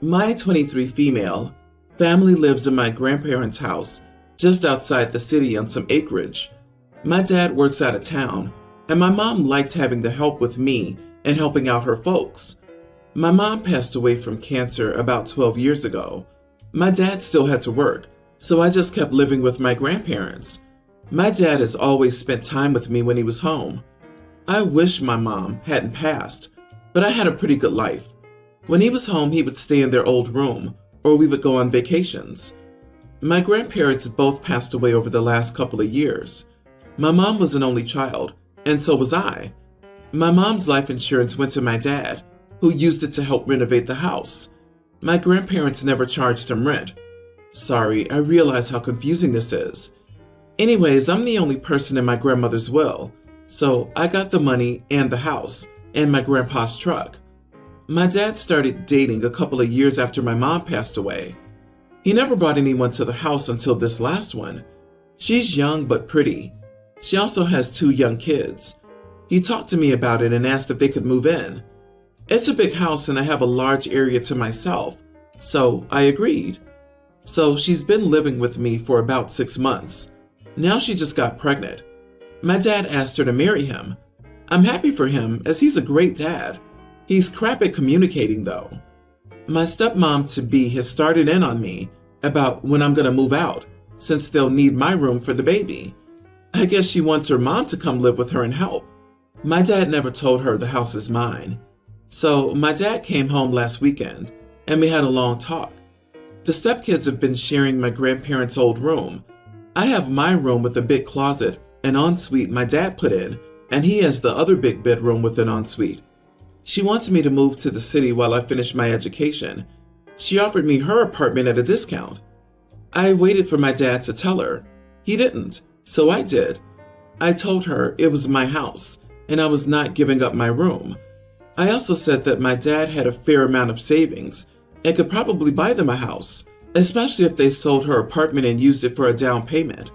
My 23 female family lives in my grandparents' house just outside the city on some acreage. My dad works out of town, and my mom liked having the help with me and helping out her folks. My mom passed away from cancer about 12 years ago. My dad still had to work, so I just kept living with my grandparents. My dad has always spent time with me when he was home. I wish my mom hadn't passed, but I had a pretty good life. When he was home, he would stay in their old room, or we would go on vacations. My grandparents both passed away over the last couple of years. My mom was an only child, and so was I. My mom's life insurance went to my dad, who used it to help renovate the house. My grandparents never charged him rent. Sorry, I realize how confusing this is. Anyways, I'm the only person in my grandmother's will, so I got the money and the house and my grandpa's truck. My dad started dating a couple of years after my mom passed away. He never brought anyone to the house until this last one. She's young but pretty. She also has 2 young kids. He talked to me about it and asked if they could move in. It's a big house and I have a large area to myself, so I agreed. So she's been living with me for about 6 months. Now she just got pregnant. My dad asked her to marry him. I'm happy for him as he's a great dad. He's crap at communicating though. My stepmom-to-be has started in on me about when I'm gonna move out, since they'll need my room for the baby. I guess she wants her mom to come live with her and help. My dad never told her the house is mine. So my dad came home last weekend and we had a long talk. The stepkids have been sharing my grandparents' old room. I have my room with a big closet, an ensuite my dad put in, and he has the other big bedroom with an ensuite. She wants me to move to the city while I finish my education. She offered me her apartment at a discount. I waited for my dad to tell her. He didn't, so I did. I told her it was my house and I was not giving up my room. I also said that my dad had a fair amount of savings and could probably buy them a house, especially if they sold her apartment and used it for a down payment.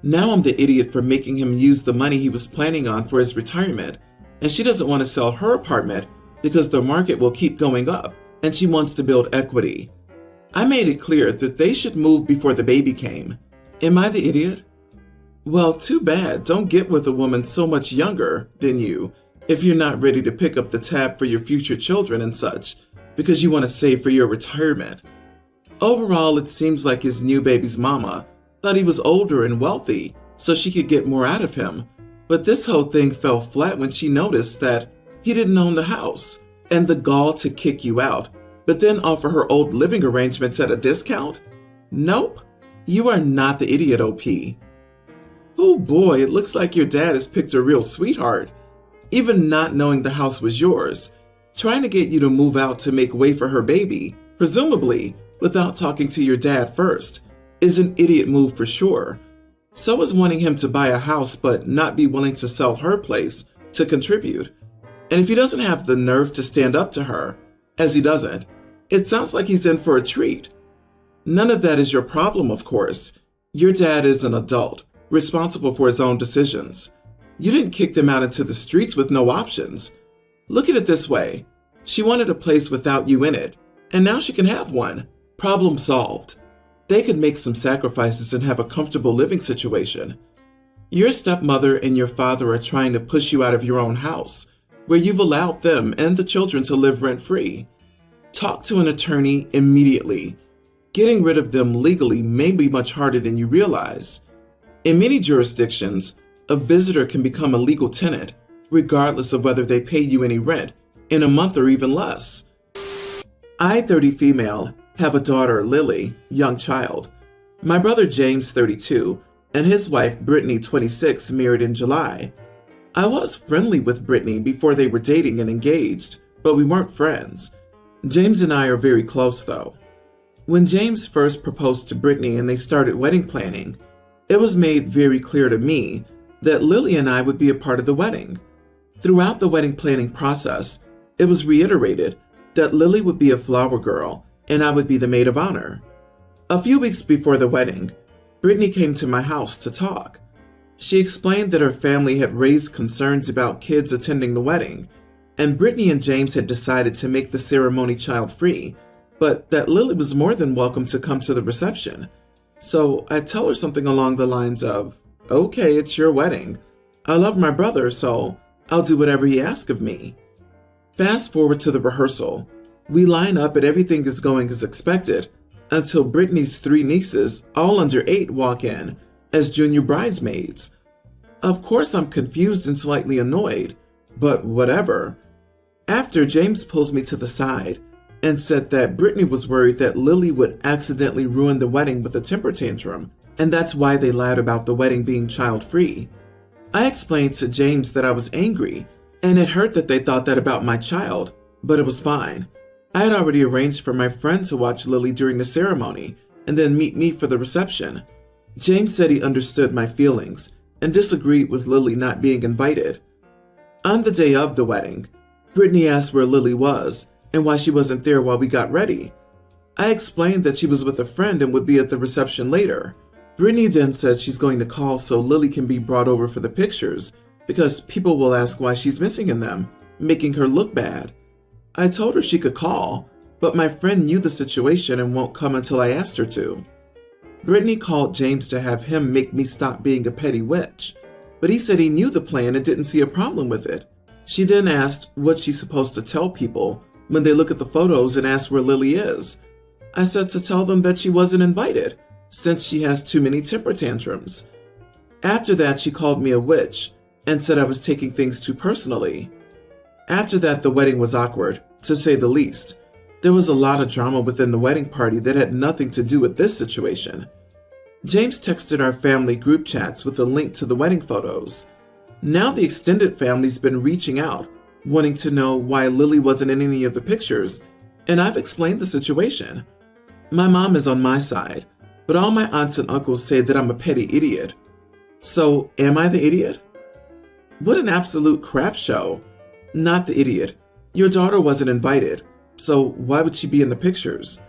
Now I'm the idiot for making him use the money he was planning on for his retirement, and she doesn't want to sell her apartment because the market will keep going up and she wants to build equity. I made it clear that they should move before the baby came. Am I the idiot? Well, too bad. Don't get with a woman so much younger than you if you're not ready to pick up the tab for your future children and such, because you want to save for your retirement. Overall, it seems like his new baby's mama thought he was older and wealthy so she could get more out of him, but this whole thing fell flat when she noticed that he didn't own the house, and the gall to kick you out, but then offer her old living arrangements at a discount? Nope, you are not the idiot, OP. Oh boy, it looks like your dad has picked a real sweetheart, even not knowing the house was yours, trying to get you to move out to make way for her baby, presumably without talking to your dad first, is an idiot move for sure. So is wanting him to buy a house but not be willing to sell her place to contribute. And if he doesn't have the nerve to stand up to her, as he doesn't, it sounds like he's in for a treat. None of that is your problem, of course. Your dad is an adult, responsible for his own decisions. You didn't kick them out into the streets with no options. Look at it this way. She wanted a place without you in it, and now she can have one. Problem solved. They could make some sacrifices and have a comfortable living situation. Your stepmother and your father are trying to push you out of your own house, where you've allowed them and the children to live rent-free. Talk to an attorney immediately. Getting rid of them legally may be much harder than you realize. In many jurisdictions, a visitor can become a legal tenant, regardless of whether they pay you any rent, in a month or even less. I, 30 female, have a daughter, Lily, young child. My brother James, 32, and his wife, Brittany, 26, married in July. I was friendly with Brittany before they were dating and engaged, but we weren't friends. James and I are very close though. When James first proposed to Brittany and they started wedding planning, it was made very clear to me that Lily and I would be a part of the wedding. Throughout the wedding planning process, it was reiterated that Lily would be a flower girl and I would be the maid of honor. A few weeks before the wedding, Brittany came to my house to talk. She explained that her family had raised concerns about kids attending the wedding, and Brittany and James had decided to make the ceremony child-free but that Lily was more than welcome to come to the reception. So I tell her something along the lines of, "Okay, it's your wedding. I love my brother, so I'll do whatever he asks of me." Fast forward to the rehearsal. We line up and everything is going as expected until Brittany's 3 nieces, all under 8, walk in as junior bridesmaids. Of course, I'm confused and slightly annoyed, but whatever. After, James pulls me to the side and said that Brittany was worried that Lily would accidentally ruin the wedding with a temper tantrum, and that's why they lied about the wedding being child-free. I explained to James that I was angry, and it hurt that they thought that about my child, but it was fine. I had already arranged for my friend to watch Lily during the ceremony, and then meet me for the reception. James said he understood my feelings, and disagreed with Lily not being invited. On the day of the wedding, Brittany asked where Lily was, and why she wasn't there while we got ready. I explained that she was with a friend and would be at the reception later. Brittany then said she's going to call so Lily can be brought over for the pictures, because people will ask why she's missing in them, making her look bad. I told her she could call, but my friend knew the situation and won't come until I asked her to. Brittany called James to have him make me stop being a petty witch, but he said he knew the plan and didn't see a problem with it. She then asked what she's supposed to tell people when they look at the photos and ask where Lily is. I said to tell them that she wasn't invited, since she has too many temper tantrums. After that, she called me a witch and said I was taking things too personally. After that, the wedding was awkward, to say the least. There was a lot of drama within the wedding party that had nothing to do with this situation. James texted our family group chats with a link to the wedding photos. Now the extended family's been reaching out, wanting to know why Lily wasn't in any of the pictures, and I've explained the situation. My mom is on my side, but all my aunts and uncles say that I'm a petty idiot. So, am I the idiot? What an absolute crap show. Not the idiot. Your daughter wasn't invited, so why would she be in the pictures?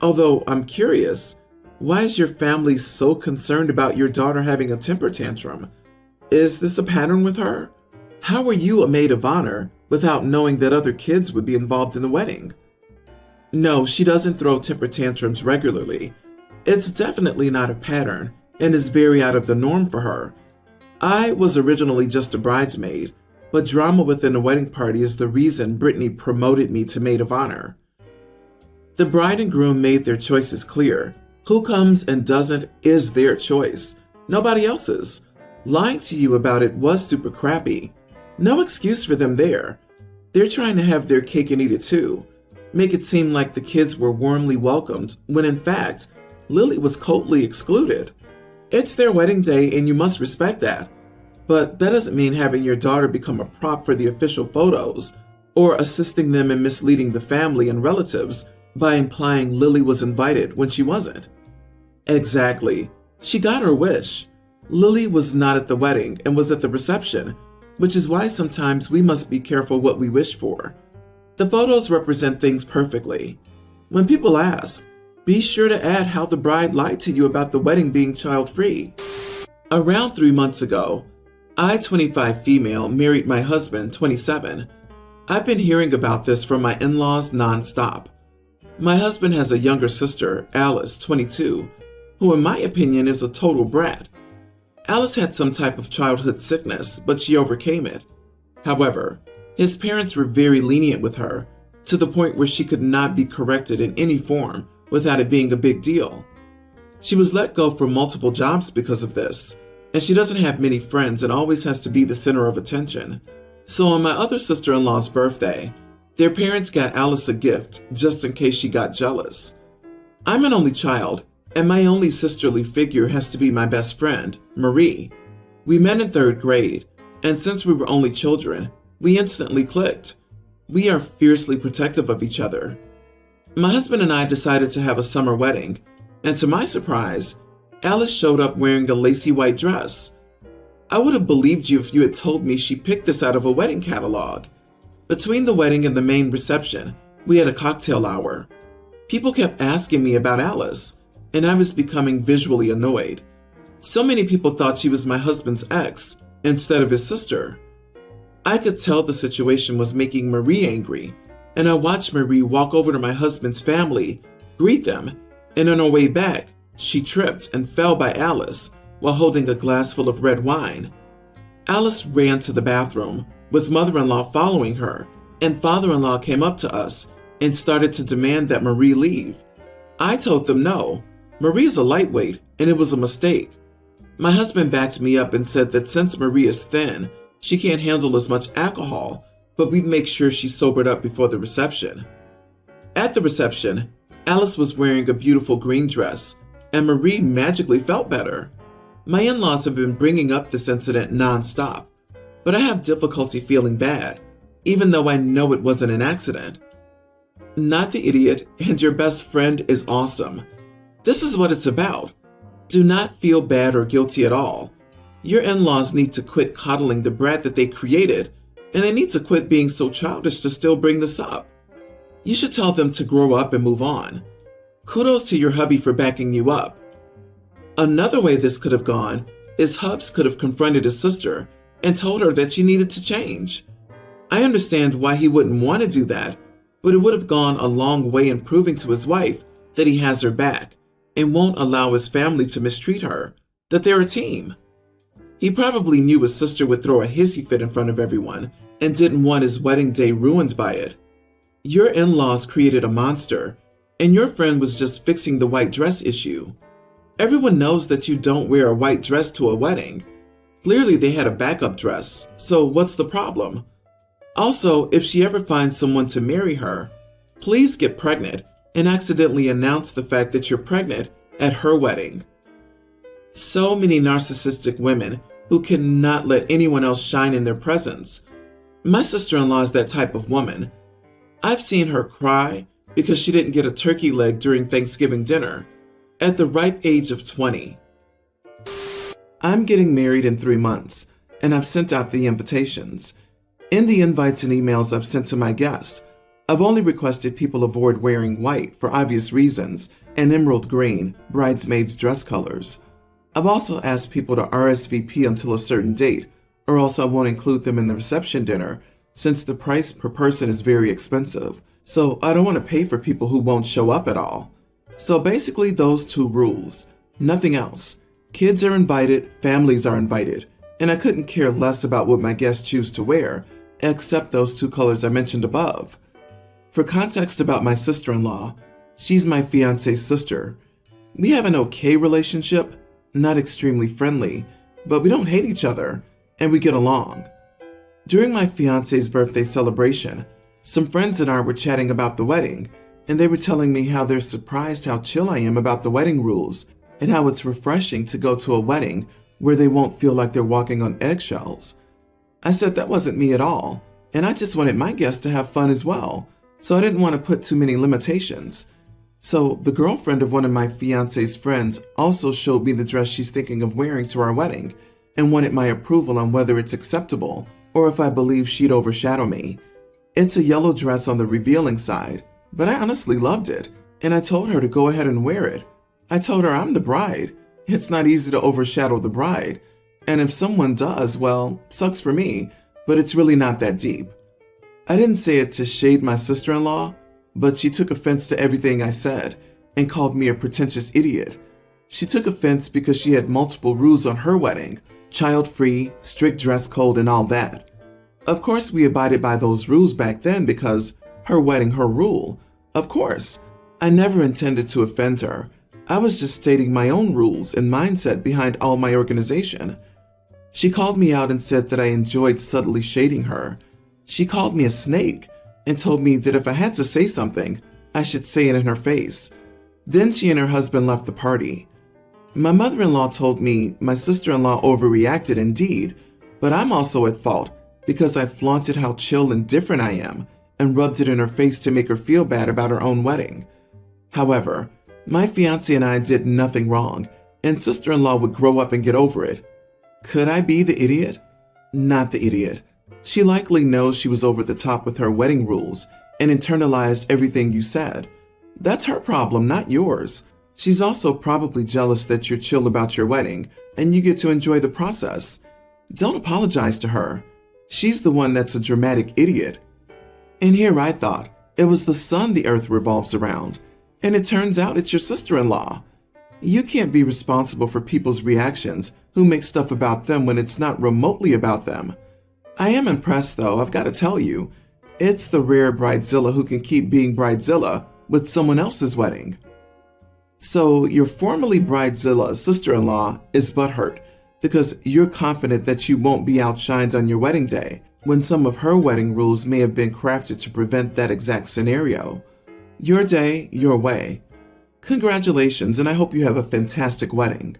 Although, I'm curious, why is your family so concerned about your daughter having a temper tantrum? Is this a pattern with her? How are you a maid of honor without knowing that other kids would be involved in the wedding? No, she doesn't throw temper tantrums regularly. It's definitely not a pattern and is very out of the norm for her. I was originally just a bridesmaid, but drama within the wedding party is the reason Brittany promoted me to maid of honor. The bride and groom made their choices clear. Who comes and doesn't is their choice, nobody else's. Lying to you about it was super crappy. No excuse for them there. They're trying to have their cake and eat it too. Make it seem like the kids were warmly welcomed, when in fact, Lily was coldly excluded. It's their wedding day and you must respect that. But that doesn't mean having your daughter become a prop for the official photos, or assisting them in misleading the family and relatives by implying Lily was invited when she wasn't. Exactly. She got her wish. Lily was not at the wedding and was at the reception, which is why sometimes we must be careful what we wish for. The photos represent things perfectly. When people ask, be sure to add how the bride lied to you about the wedding being child-free. Around 3 months ago, I, 25 female, married my husband, 27. I've been hearing about this from my in-laws non-stop. My husband has a younger sister, Alice, 22, who in my opinion is a total brat. Alice had some type of childhood sickness, but she overcame it. However, his parents were very lenient with her, to the point where she could not be corrected in any form without it being a big deal. She was let go from multiple jobs because of this, and she doesn't have many friends and always has to be the center of attention. So on my other sister-in-law's birthday, their parents got Alice a gift just in case she got jealous. I'm an only child, and my only sisterly figure has to be my best friend, Marie. We met in 3rd grade, and since we were only children, we instantly clicked. We are fiercely protective of each other. My husband and I decided to have a summer wedding, and to my surprise, Alice showed up wearing a lacy white dress. I would have believed you if you had told me she picked this out of a wedding catalog. Between the wedding and the main reception, we had a cocktail hour. People kept asking me about Alice, and I was becoming visually annoyed. So many people thought she was my husband's ex instead of his sister. I could tell the situation was making Marie angry, and I watched Marie walk over to my husband's family, greet them, and on her way back, she tripped and fell by Alice while holding a glass full of red wine. Alice ran to the bathroom, with mother-in-law following her, and father-in-law came up to us and started to demand that Marie leave. I told them no, Marie is a lightweight and it was a mistake. My husband backed me up and said that since Marie is thin, she can't handle as much alcohol, but we'd make sure she sobered up before the reception. At the reception, Alice was wearing a beautiful green dress, and Marie magically felt better. My in-laws have been bringing up this incident non-stop, but I have difficulty feeling bad, even though I know it wasn't an accident. Not the idiot and your best friend is awesome. This is what it's about. Do not feel bad or guilty at all. Your in-laws need to quit coddling the brat that they created, and they need to quit being so childish to still bring this up. You should tell them to grow up and move on. Kudos to your hubby for backing you up. Another way this could have gone is Hubs could have confronted his sister and told her that she needed to change. I understand why he wouldn't want to do that, but it would have gone a long way in proving to his wife that he has her back and won't allow his family to mistreat her, that they're a team. He probably knew his sister would throw a hissy fit in front of everyone and didn't want his wedding day ruined by it. Your in-laws created a monster, and your friend was just fixing the white dress issue. Everyone knows that you don't wear a white dress to a wedding. Clearly they had a backup dress, so what's the problem? Also, if she ever finds someone to marry her, please get pregnant and accidentally announce the fact that you're pregnant at her wedding. So many narcissistic women who cannot let anyone else shine in their presence. My sister-in-law is that type of woman. I've seen her cry because she didn't get a turkey leg during Thanksgiving dinner at the ripe age of 20. I'm getting married in 3 months, and I've sent out the invitations. In the invites and emails I've sent to my guests, I've only requested people avoid wearing white for obvious reasons and emerald green, bridesmaids' dress colors. I've also asked people to RSVP until a certain date, or else I won't include them in the reception dinner since the price per person is very expensive, so I don't want to pay for people who won't show up at all. So basically those 2 rules, nothing else. Kids are invited, families are invited, and I couldn't care less about what my guests choose to wear, except those 2 colors I mentioned above. For context about my sister-in-law, she's my fiance's sister. We have an okay relationship, not extremely friendly, but we don't hate each other, and we get along. During my fiance's birthday celebration, some friends and I were chatting about the wedding, and they were telling me how they're surprised how chill I am about the wedding rules and how it's refreshing to go to a wedding where they won't feel like they're walking on eggshells. I said that wasn't me at all, and I just wanted my guests to have fun as well, so I didn't want to put too many limitations. So the girlfriend of one of my fiance's friends also showed me the dress she's thinking of wearing to our wedding and wanted my approval on whether it's acceptable or if I believe she'd overshadow me. It's a yellow dress on the revealing side, but I honestly loved it, and I told her to go ahead and wear it. I told her I'm the bride. It's not easy to overshadow the bride, and if someone does, well, sucks for me, but it's really not that deep. I didn't say it to shade my sister-in-law, but she took offense to everything I said and called me a pretentious idiot. She took offense because she had multiple rules on her wedding, child-free, strict dress code, and all that. Of course, we abided by those rules back then because her wedding, her rule. Of course, I never intended to offend her. I was just stating my own rules and mindset behind all my organization. She called me out and said that I enjoyed subtly shading her. She called me a snake and told me that if I had to say something, I should say it in her face. Then she and her husband left the party. My mother-in-law told me my sister-in-law overreacted indeed, but I'm also at fault because I flaunted how chill and different I am and rubbed it in her face to make her feel bad about her own wedding. However, my fiancé and I did nothing wrong, and sister-in-law would grow up and get over it. Could I be the idiot? Not the idiot. She likely knows she was over the top with her wedding rules and internalized everything you said. That's her problem, not yours. She's also probably jealous that you're chill about your wedding and you get to enjoy the process. Don't apologize to her. She's the one that's a dramatic idiot. And here I thought, It was the sun the earth revolves around, and it turns out it's your sister-in-law. You can't be responsible for people's reactions who make stuff about them when it's not remotely about them. I am impressed though, I've got to tell you. It's the rare bridezilla who can keep being bridezilla with someone else's wedding. So your formerly bridezilla's sister-in-law is butthurt because you're confident that you won't be outshined on your wedding day, when some of her wedding rules may have been crafted to prevent that exact scenario. Your day, your way. Congratulations, and I hope you have a fantastic wedding.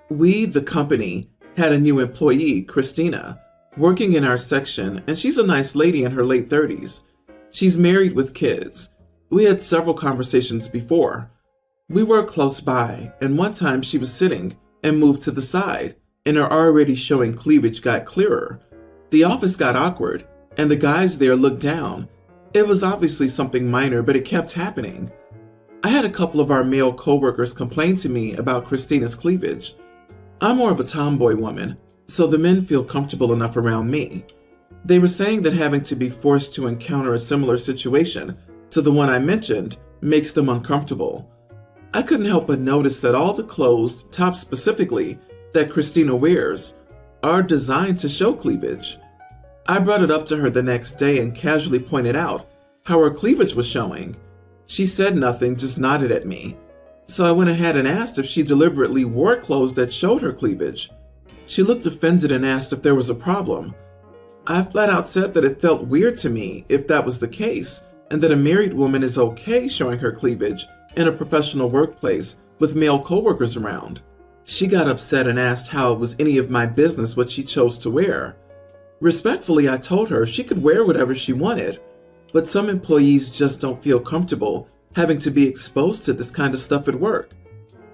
We, the company, had a new employee, Christina, working in our section, and she's a nice lady in her late 30s. She's married with kids. We had several conversations before. We were close by, and one time she was sitting and moved to the side, and her already showing cleavage got clearer. The office got awkward, and the guys there looked down. It was obviously something minor, but it kept happening. I had a couple of our male coworkers complain to me about Christina's cleavage. I'm more of a tomboy woman, so the men feel comfortable enough around me. They were saying that having to be forced to encounter a similar situation to the one I mentioned makes them uncomfortable. I couldn't help but notice that all the clothes, tops specifically, that Christina wears are designed to show cleavage. I brought it up to her the next day and casually pointed out how her cleavage was showing. She said nothing, just nodded at me. So I went ahead and asked if she deliberately wore clothes that showed her cleavage. She looked offended and asked if there was a problem. I flat out said that it felt weird to me if that was the case, and that a married woman is okay showing her cleavage in a professional workplace with male coworkers around. She got upset and asked how it was any of my business what she chose to wear. Respectfully, I told her she could wear whatever she wanted, but some employees just don't feel comfortable having to be exposed to this kind of stuff at work.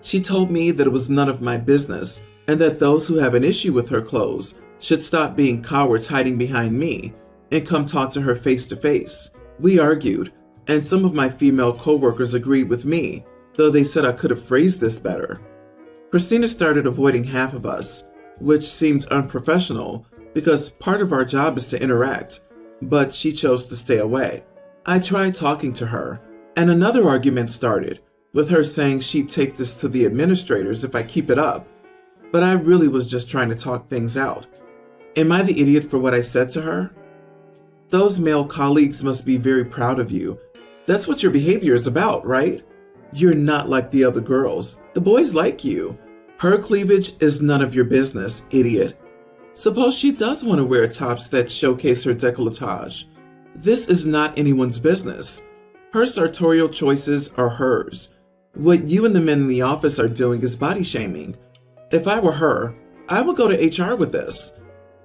She told me that it was none of my business and that those who have an issue with her clothes should stop being cowards hiding behind me and come talk to her face to face. We argued, and some of my female coworkers agreed with me, though they said I could have phrased this better. Christina started avoiding half of us, which seemed unprofessional because part of our job is to interact, but she chose to stay away. I tried talking to her, and another argument started, with her saying she'd take this to the administrators if I keep it up, but I really was just trying to talk things out. Am I the idiot for what I said to her? Those male colleagues must be very proud of you. That's what your behavior is about, right? You're not like the other girls. The boys like you. Her cleavage is none of your business, idiot. Suppose she does want to wear tops that showcase her décolletage. This is not anyone's business. Her sartorial choices are hers. What you and the men in the office are doing is body shaming. If I were her, I would go to HR with this.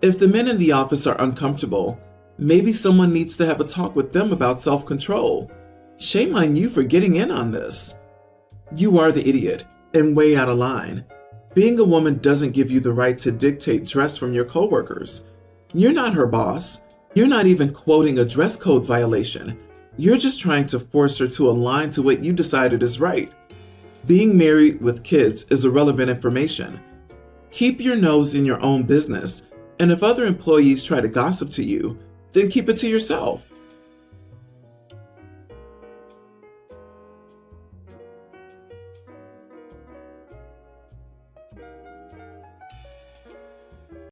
If the men in the office are uncomfortable, maybe someone needs to have a talk with them about self-control. Shame on you for getting in on this. You are the idiot and way out of line. Being a woman doesn't give you the right to dictate dress from your coworkers. You're not her boss. You're not even quoting a dress code violation. You're just trying to force her to align to what you decided is right. Being married with kids is irrelevant information. Keep your nose in your own business, and if other employees try to gossip to you, then keep it to yourself.